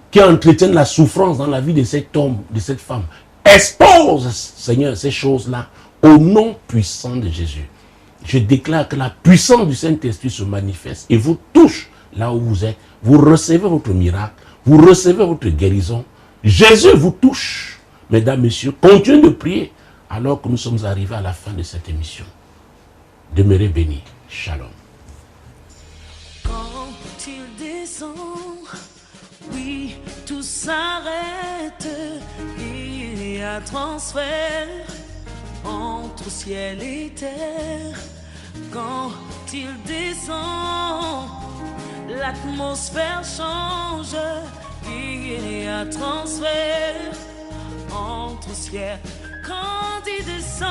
qui entretiennent la souffrance dans la vie de cet homme, de cette femme. Expose, Seigneur, ces choses-là Au nom puissant de Jésus, je déclare que la puissance du Saint-Esprit se manifeste et vous touche là où vous êtes. Vous recevez votre miracle, vous recevez votre guérison. Jésus vous touche. Mesdames, Messieurs, continuez de prier alors que nous sommes arrivés à la fin de cette émission. Demeurez bénis. Shalom. Quand il descend, oui, tout s'arrête. Il y a transfert entre ciel et terre. Quand il descend, l'atmosphère change. Il y a transfert entre ciel. Quand il descend,